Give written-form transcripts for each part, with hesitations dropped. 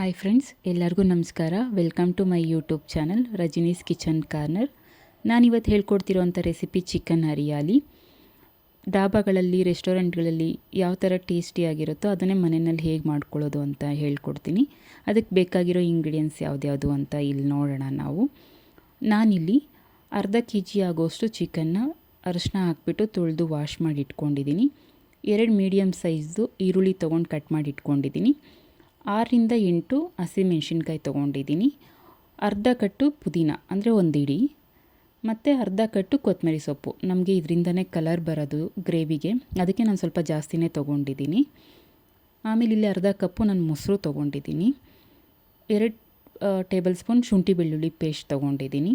Hi friends, ಎಲ್ಲರಿಗೂ ನಮಸ್ಕಾರ. Welcome to my YouTube channel Rajani's kitchen corner. ನಾನಿವತ್ತು ಹೇಳ್ಕೊಡ್ತಿರೋಂಥ ರೆಸಿಪಿ ಚಿಕನ್ ಹರಿಯಾಲಿ. ಡಾಬಾಗಳಲ್ಲಿ, ರೆಸ್ಟೋರೆಂಟ್ಗಳಲ್ಲಿ ಯಾವ ಥರ ಟೇಸ್ಟಿಯಾಗಿರುತ್ತೋ ಅದನ್ನೇ ಮನೆಯಲ್ಲಿ ಹೇಗೆ ಮಾಡ್ಕೊಳ್ಳೋದು ಅಂತ ಹೇಳ್ಕೊಡ್ತೀನಿ. ಅದಕ್ಕೆ ಬೇಕಾಗಿರೋ ಇಂಗ್ರೀಡಿಯೆಂಟ್ಸ್ ಯಾವ್ದ್ಯಾವುದು ಅಂತ ಇಲ್ಲಿ ನೋಡೋಣ ನಾವು. ನಾನಿಲ್ಲಿ ಅರ್ಧ kg ಆಗೋಷ್ಟು ಚಿಕನ್ನ ಅರಿಶಿನ ಹಾಕ್ಬಿಟ್ಟು ತೊಳೆದು ವಾಶ್ ಮಾಡಿ ಇಟ್ಕೊಂಡಿದ್ದೀನಿ. 2 ಮೀಡಿಯಮ್ ಸೈಜ್ದು ಈರುಳ್ಳಿ ತೊಗೊಂಡು ಕಟ್ ಮಾಡಿ ಇಟ್ಕೊಂಡಿದ್ದೀನಿ. 6ರಿಂದ 8 ಹಸಿಮೆಣ್ಸಿನ್ಕಾಯಿ ತೊಗೊಂಡಿದ್ದೀನಿ. ಅರ್ಧ ಕಟ್ಟು ಪುದೀನ ಅಂದರೆ ಒಂದು ಇಡೀ, ಮತ್ತು ಅರ್ಧ ಕಟ್ಟು ಕೊತ್ತಂಬರಿ ಸೊಪ್ಪು. ನಮಗೆ ಇದರಿಂದನೇ ಕಲರ್ ಬರೋದು ಗ್ರೇವಿಗೆ, ಅದಕ್ಕೆ ನಾನು ಸ್ವಲ್ಪ ಜಾಸ್ತಿನೇ ತೊಗೊಂಡಿದ್ದೀನಿ. ಆಮೇಲೆ ಇಲ್ಲಿ ಅರ್ಧ ಕಪ್ಪು ನಾನು ಮೊಸರು ತೊಗೊಂಡಿದ್ದೀನಿ. 2 ಟೇಬಲ್ ಸ್ಪೂನ್ ಶುಂಠಿ ಬೆಳ್ಳುಳ್ಳಿ ಪೇಸ್ಟ್ ತೊಗೊಂಡಿದ್ದೀನಿ.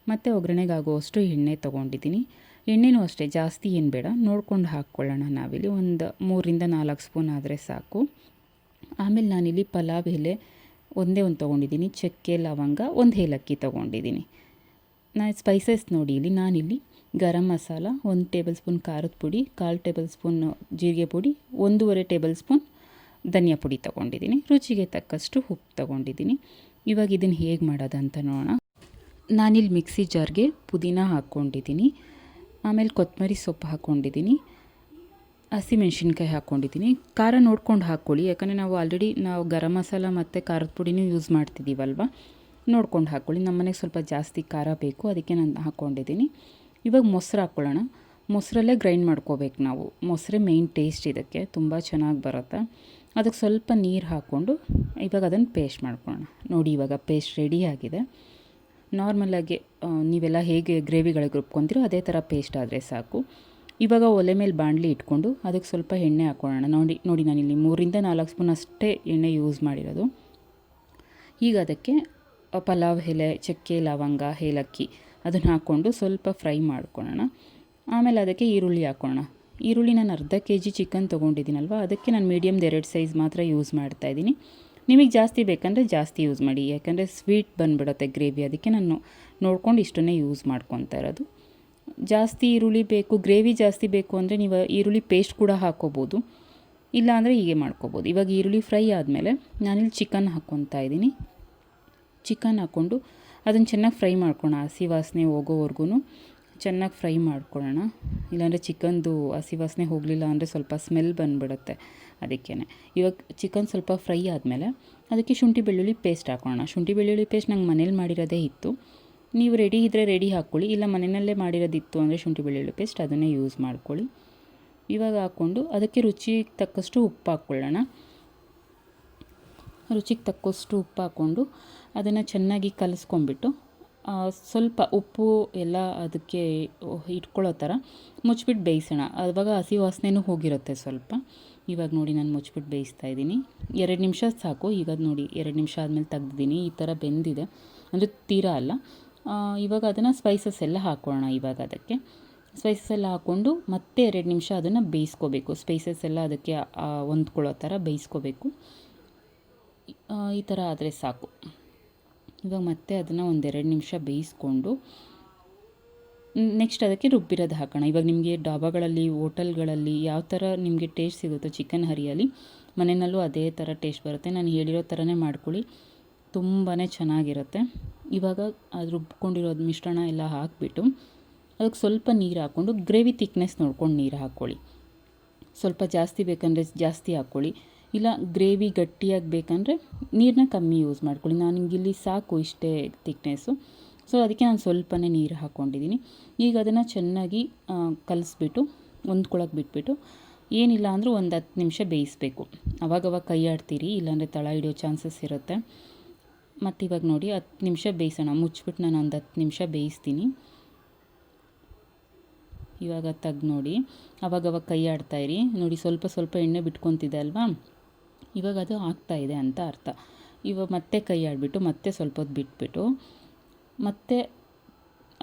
ಮತ್ತು ಒಗ್ಗರಣೆಗಾಗುವಷ್ಟು ಎಣ್ಣೆ ತೊಗೊಂಡಿದ್ದೀನಿ. ಎಣ್ಣೆನೂ ಅಷ್ಟೇ ಜಾಸ್ತಿ ಏನು ಬೇಡ, ನೋಡ್ಕೊಂಡು ಹಾಕ್ಕೊಳ್ಳೋಣ. ನಾವಿಲ್ಲಿ ಒಂದು 3ರಿಂದ 4 ಸ್ಪೂನ್ ಆದರೆ ಸಾಕು. ಆಮೇಲೆ ನಾನಿಲ್ಲಿ ಪಲಾವ್ ಎಲೆ ಒಂದೇ ಒಂದು ತೊಗೊಂಡಿದ್ದೀನಿ. ಚಕ್ಕೆ, ಲವಂಗ, ಒಂದು ಏಲಕ್ಕಿ ತೊಗೊಂಡಿದ್ದೀನಿ. ನಾನು ಸ್ಪೈಸಸ್ ನೋಡಿ, ನಾನಿಲ್ಲಿ ಗರಂ ಮಸಾಲ 1 ಟೇಬಲ್ ಸ್ಪೂನ್ ಖಾರದ ಪುಡಿ, 1/4 ಟೇಬಲ್ ಸ್ಪೂನ್ ಜೀರಿಗೆ ಪುಡಿ, 1.5 ಟೇಬಲ್ ಸ್ಪೂನ್ ಧನಿಯಾ ಪುಡಿ ತೊಗೊಂಡಿದ್ದೀನಿ. ರುಚಿಗೆ ತಕ್ಕಷ್ಟು ಉಪ್ಪು ತೊಗೊಂಡಿದ್ದೀನಿ. ಇವಾಗ ಇದನ್ನು ಹೇಗೆ ಮಾಡೋದಂತ ನೋಡೋಣ. ನಾನಿಲ್ಲಿ ಮಿಕ್ಸಿ ಜಾರ್ಗೆ ಪುದೀನ ಹಾಕ್ಕೊಂಡಿದ್ದೀನಿ. ಆಮೇಲೆ ಕೊತ್ತಂಬರಿ ಸೊಪ್ಪು ಹಾಕ್ಕೊಂಡಿದ್ದೀನಿ. ಹಸಿಮೆಣ್ಸಿನ್ಕಾಯಿ ಹಾಕ್ಕೊಂಡಿದ್ದೀನಿ. ಖಾರ ನೋಡ್ಕೊಂಡು ಹಾಕ್ಕೊಳ್ಳಿ, ಯಾಕಂದರೆ ನಾವು ಗರಂ ಮಸಾಲ ಮತ್ತು ಖಾರದ ಪುಡಿನೂ ಯೂಸ್ ಮಾಡ್ತಿದ್ದೀವಲ್ವ, ನೋಡ್ಕೊಂಡು ಹಾಕ್ಕೊಳ್ಳಿ. ನಮ್ಮ ಮನೆಗೆ ಸ್ವಲ್ಪ ಜಾಸ್ತಿ ಖಾರ ಬೇಕು, ಅದಕ್ಕೆ ನಾನು ಹಾಕ್ಕೊಂಡಿದ್ದೀನಿ. ಇವಾಗ ಮೊಸರು ಹಾಕ್ಕೊಳ್ಳೋಣ. ಮೊಸರಲ್ಲೇ ಗ್ರೈಂಡ್ ಮಾಡ್ಕೋಬೇಕು ನಾವು. ಮೊಸರೇ ಮೇಯ್ನ್ ಟೇಸ್ಟ್ ಇದಕ್ಕೆ, ತುಂಬ ಚೆನ್ನಾಗಿ ಬರುತ್ತೆ. ಅದಕ್ಕೆ ಸ್ವಲ್ಪ ನೀರು ಹಾಕ್ಕೊಂಡು ಇವಾಗ ಅದನ್ನು ಪೇಸ್ಟ್ ಮಾಡ್ಕೊಳ್ಳೋಣ. ನೋಡಿ, ಇವಾಗ ಪೇಸ್ಟ್ ರೆಡಿ ಆಗಿದೆ. ನಾರ್ಮಲಾಗಿ ನೀವೆಲ್ಲ ಹೇಗೆ ಗ್ರೇವಿಗಳಿಗೆ ರುಬ್ಕೊತೀರೋ ಅದೇ ಥರ ಪೇಸ್ಟ್ ಆದರೆ ಸಾಕು. ಇವಾಗ ಒಲೆ ಮೇಲೆ ಬಾಣಲಿ ಇಟ್ಕೊಂಡು ಅದಕ್ಕೆ ಸ್ವಲ್ಪ ಎಣ್ಣೆ ಹಾಕ್ಕೊಳ್ಳೋಣ. ನೋಡಿ ನಾನಿಲ್ಲಿ 3ರಿಂದ 4 ಸ್ಪೂನ್ ಅಷ್ಟೇ ಎಣ್ಣೆ ಯೂಸ್ ಮಾಡಿರೋದು. ಈಗ ಅದಕ್ಕೆ ಪಲಾವ್ ಎಲೆ, ಚಕ್ಕೆ, ಲವಂಗ, ಏಲಕ್ಕಿ ಅದನ್ನು ಹಾಕ್ಕೊಂಡು ಸ್ವಲ್ಪ ಫ್ರೈ ಮಾಡ್ಕೊಳ್ಳೋಣ. ಆಮೇಲೆ ಅದಕ್ಕೆ ಈರುಳ್ಳಿ ಹಾಕ್ಕೊಳ್ಳೋಣ. ಈರುಳ್ಳಿ ನಾನು ಅರ್ಧ kg ಚಿಕನ್ ತೊಗೊಂಡಿದ್ದೀನಲ್ವ, ಅದಕ್ಕೆ ನಾನು ಮೀಡಿಯಮ್ದು 2 ಸೈಜ್ ಮಾತ್ರ ಯೂಸ್ ಮಾಡ್ತಾಯಿದ್ದೀನಿ. ನಿಮಗೆ ಜಾಸ್ತಿ ಬೇಕಂದರೆ ಜಾಸ್ತಿ ಯೂಸ್ ಮಾಡಿ, ಯಾಕಂದರೆ ಸ್ವೀಟ್ ಬಂದುಬಿಡುತ್ತೆ ಗ್ರೇವಿ, ಅದಕ್ಕೆ ನಾನು ನೋಡ್ಕೊಂಡು ಇಷ್ಟನ್ನೇ ಯೂಸ್ ಮಾಡ್ಕೊತಾ ಇರೋದು. ಜಾಸ್ತಿ ಈರುಳ್ಳಿ ಬೇಕು, ಗ್ರೇವಿ ಜಾಸ್ತಿ ಬೇಕು ಅಂದರೆ ನೀವು ಈರುಳ್ಳಿ ಪೇಸ್ಟ್ ಕೂಡ ಹಾಕ್ಕೋಬೋದು, ಇಲ್ಲ ಅಂದರೆ ಹೀಗೆ ಮಾಡ್ಕೋಬೋದು. ಇವಾಗ ಈರುಳ್ಳಿ ಫ್ರೈ ಆದಮೇಲೆ ನಾನಿಲ್ಲಿ ಚಿಕನ್ ಹಾಕ್ಕೊತಾ ಇದ್ದೀನಿ. ಚಿಕನ್ ಹಾಕ್ಕೊಂಡು ಅದನ್ನು ಚೆನ್ನಾಗಿ ಫ್ರೈ ಮಾಡ್ಕೊಳ್ಳೋಣ. ಹಸಿ ವಾಸನೆ ಹೋಗೋವರೆಗೂ ಚೆನ್ನಾಗಿ ಫ್ರೈ ಮಾಡ್ಕೊಳ್ಳೋಣ. ಇಲ್ಲಾಂದರೆ ಚಿಕನ್ದು ಹಸಿ ವಾಸನೆ ಹೋಗಲಿಲ್ಲ ಅಂದರೆ ಸ್ವಲ್ಪ ಸ್ಮೆಲ್ ಬಂದುಬಿಡುತ್ತೆ, ಅದಕ್ಕೇ. ಇವಾಗ ಚಿಕನ್ ಸ್ವಲ್ಪ ಫ್ರೈ ಆದಮೇಲೆ ಅದಕ್ಕೆ ಶುಂಠಿ ಬೆಳ್ಳುಳ್ಳಿ ಪೇಸ್ಟ್ ಹಾಕೋಣ. ಶುಂಠಿ ಬೆಳ್ಳುಳ್ಳಿ ಪೇಸ್ಟ್ ನಂಗೆ ಮನೇಲಿ ಮಾಡಿರೋದೇ ಇತ್ತು. ನೀವು ರೆಡಿ ಇದ್ದರೆ ರೆಡಿ ಹಾಕ್ಕೊಳ್ಳಿ, ಇಲ್ಲ ಮನೆಯಲ್ಲೇ ಮಾಡಿರೋದಿತ್ತು ಅಂದರೆ ಶುಂಠಿ ಬೆಳ್ಳುಳ್ಳಿ ಪೇಸ್ಟ್ ಅದನ್ನೇ ಯೂಸ್ ಮಾಡ್ಕೊಳ್ಳಿ. ಇವಾಗ ಹಾಕ್ಕೊಂಡು ಅದಕ್ಕೆ ರುಚಿಗೆ ತಕ್ಕಷ್ಟು ಉಪ್ಪು ಹಾಕ್ಕೊಳ್ಳೋಣ. ರುಚಿಗೆ ತಕ್ಕಷ್ಟು ಉಪ್ಪು ಹಾಕ್ಕೊಂಡು ಅದನ್ನು ಚೆನ್ನಾಗಿ ಕಲಿಸ್ಕೊಂಬಿಟ್ಟು ಸ್ವಲ್ಪ ಉಪ್ಪು ಎಲ್ಲ ಅದಕ್ಕೆ ಇಟ್ಕೊಳ್ಳೋ ಥರ ಮುಚ್ಚಿಬಿಟ್ಟು ಬೇಯಿಸೋಣ. ಆವಾಗ ಹಸಿ ವಾಸನೆಯೂ ಹೋಗಿರುತ್ತೆ ಸ್ವಲ್ಪ. ಇವಾಗ ನೋಡಿ, ನಾನು ಮುಚ್ಚಿಬಿಟ್ಟು ಬೇಯಿಸ್ತಾ ಇದ್ದೀನಿ. 2 ನಿಮಿಷ ಸಾಕು. ಈಗ ನೋಡಿ 2 ನಿಮಿಷ ಆದಮೇಲೆ ತೆಗ್ದಿದ್ದೀನಿ. ಈ ಥರ ಬೆಂದಿದೆ, ಅಂದರೆ ತೀರಾ ಅಲ್ಲ. ಇವಾಗ ಅದನ್ನು ಸ್ಪೈಸಸ್ ಎಲ್ಲ ಹಾಕ್ಕೊಳ್ಳೋಣ. ಇವಾಗ ಅದಕ್ಕೆ ಸ್ಪೈಸಸ್ ಎಲ್ಲ ಹಾಕ್ಕೊಂಡು ಮತ್ತೆ 2 ನಿಮಿಷ ಅದನ್ನು ಬೇಯಿಸ್ಕೋಬೇಕು. ಸ್ಪೈಸಸ್ ಎಲ್ಲ ಅದಕ್ಕೆ ಹೊಂದ್ಕೊಳ್ಳೋ ಥರ ಬೇಯಿಸ್ಕೋಬೇಕು. ಈ ಥರ ಆದರೆ ಸಾಕು. ಇವಾಗ ಮತ್ತೆ ಅದನ್ನು 1-2 ನಿಮಿಷ ಬೇಯಿಸ್ಕೊಂಡು ನೆಕ್ಸ್ಟ್ ಅದಕ್ಕೆ ರುಬ್ಬಿರೋದು ಹಾಕೋಣ. ಇವಾಗ ನಿಮಗೆ ಡಾಬಾಗಳಲ್ಲಿ, ಹೋಟೆಲ್ಗಳಲ್ಲಿ ಯಾವ ಥರ ನಿಮಗೆ ಟೇಸ್ಟ್ ಸಿಗುತ್ತೋ ಚಿಕನ್ ಹರಿಯಾಲಿ, ಮನೆಯಲ್ಲೂ ಅದೇ ಥರ ಟೇಸ್ಟ್ ಬರುತ್ತೆ. ನಾನು ಹೇಳಿರೋ ಥರನೇ ಮಾಡ್ಕೊಳ್ಳಿ, ತುಂಬಾ ಚೆನ್ನಾಗಿರುತ್ತೆ. ಇವಾಗ ಅದು ರುಬ್ಕೊಂಡಿರೋದು ಮಿಶ್ರಣ ಎಲ್ಲ ಹಾಕಿಬಿಟ್ಟು ಅದಕ್ಕೆ ಸ್ವಲ್ಪ ನೀರು ಹಾಕ್ಕೊಂಡು ಗ್ರೇವಿ ಥಿಕ್ನೆಸ್ ನೋಡ್ಕೊಂಡು ನೀರು ಹಾಕ್ಕೊಳ್ಳಿ. ಸ್ವಲ್ಪ ಜಾಸ್ತಿ ಬೇಕಂದರೆ ಜಾಸ್ತಿ ಹಾಕ್ಕೊಳ್ಳಿ, ಇಲ್ಲ ಗ್ರೇವಿ ಗಟ್ಟಿಯಾಗಿ ಬೇಕಂದರೆ ನೀರನ್ನ ಕಮ್ಮಿ ಯೂಸ್ ಮಾಡ್ಕೊಳ್ಳಿ. ನನಗಿಲ್ಲಿ ಸಾಕು ಇಷ್ಟೇ ಥಿಕ್ನೆಸ್ಸು, ಸೊ ಅದಕ್ಕೆ ನಾನು ಸ್ವಲ್ಪನೇ ನೀರು ಹಾಕ್ಕೊಂಡಿದ್ದೀನಿ. ಈಗ ಅದನ್ನು ಚೆನ್ನಾಗಿ ಕಲಿಸ್ಬಿಟ್ಟು ಹೊಂದ್ಕೊಳಕ್ಕೆ ಬಿಟ್ಬಿಟ್ಟು, ಏನಿಲ್ಲ ಅಂದರೂ ಒಂದು 10 ನಿಮಿಷ ಬೇಯಿಸಬೇಕು. ಅವಾಗವಾಗ ಕೈ ಆಡ್ತೀರಿ, ಇಲ್ಲಾಂದರೆ ತಳ ಹಿಡಿಯೋ ಚಾನ್ಸಸ್ ಇರುತ್ತೆ. ಮತ್ತು ಇವಾಗ ನೋಡಿ 10 ನಿಮಿಷ ಬೇಯಿಸೋಣ. ಮುಚ್ಚಿಬಿಟ್ಟು ನಾನು ಒಂದು 10 ನಿಮಿಷ ಬೇಯಿಸ್ತೀನಿ. ಇವಾಗ ತೆಗ್ದು ನೋಡಿ, ಅವಾಗವಾಗ ಕೈ ಆಡ್ತಾಯಿರಿ. ನೋಡಿ ಸ್ವಲ್ಪ ಸ್ವಲ್ಪ ಎಣ್ಣೆ ಬಿಟ್ಕೊತಿದೆ ಅಲ್ವಾ, ಇವಾಗ ಅದು ಆಗ್ತಾಯಿದೆ ಅಂತ ಅರ್ಥ. ಇವಾಗ ಮತ್ತೆ ಕೈ ಆಡಿಬಿಟ್ಟು ಮತ್ತೆ ಸ್ವಲ್ಪ ಹೊತ್ತು ಬಿಟ್ಬಿಟ್ಟು ಮತ್ತೆ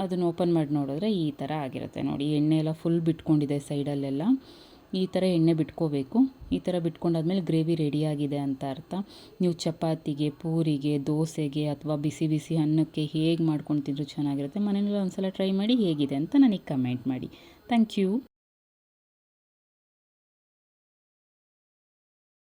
ಅದನ್ನು ಓಪನ್ ಮಾಡಿ ನೋಡಿದ್ರೆ ಈ ಥರ ಆಗಿರುತ್ತೆ. ನೋಡಿ, ಎಣ್ಣೆ ಎಲ್ಲ ಫುಲ್ ಬಿಟ್ಕೊಂಡಿದೆ ಸೈಡಲ್ಲೆಲ್ಲ. ಈ ಥರ ಎಣ್ಣೆ ಬಿಟ್ಕೋಬೇಕು. ಈ ಥರ ಬಿಟ್ಕೊಂಡಾದ್ಮೇಲೆ ಗ್ರೇವಿ ರೆಡಿಯಾಗಿದೆ ಅಂತ ಅರ್ಥ. ನೀವು ಚಪಾತಿಗೆ, ಪೂರಿಗೆ, ದೋಸೆಗೆ ಅಥವಾ ಬಿಸಿ ಬಿಸಿ ಅನ್ನಕ್ಕೆ ಹೇಗೆ ಮಾಡ್ಕೊಂಡು ತಿಂದರೂ ಚೆನ್ನಾಗಿರುತ್ತೆ. ಮನೆಯಲ್ಲಿ ಒಂದು ಸಲ ಟ್ರೈ ಮಾಡಿ ಹೇಗಿದೆ ಅಂತ ನನಗೆ ಕಮೆಂಟ್ ಮಾಡಿ. Thank you.